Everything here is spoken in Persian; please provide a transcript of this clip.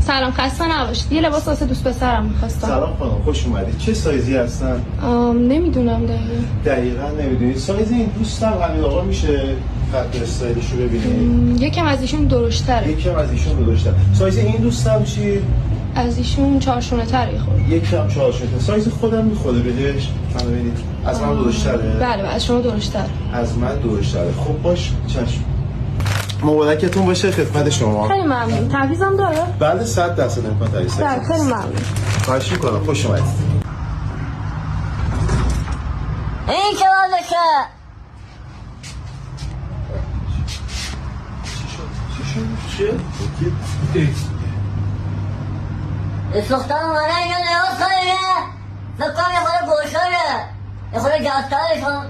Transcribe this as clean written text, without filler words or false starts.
سلام، خسته نباشید. یه لباس واسه دوست پسرم می‌خواستم. سلام خانم، خوش اومدید. چه سایزی هستن؟ نمیدونم دقیقاً نمیدونید. سایز این دوستم همین آقا میشه خط استایلش رو ببینید. یکم از ایشون درشتره. یکم از ایشون درشتره. سایز این دوستم چی؟ از ایشون چارشونه تری خورد. یکم چارشونه. سایز خودم میخوره بهش. منو ببینید. از من درشتره؟ بله، از شما درشتر. از من درشتره. خب باش، چشم. مبارکتون باشه خدمت شما. خیلی ممنون. تعویضم داره؟ بله 100% امکان تعویض. خیلی ممنون. خواهش می‌کنم. خوش اومدید. این که بازشه چیه؟ دخترم اومده اینجا لباس خریده فکر کنم یه خود گوشاره یه خود جسترشون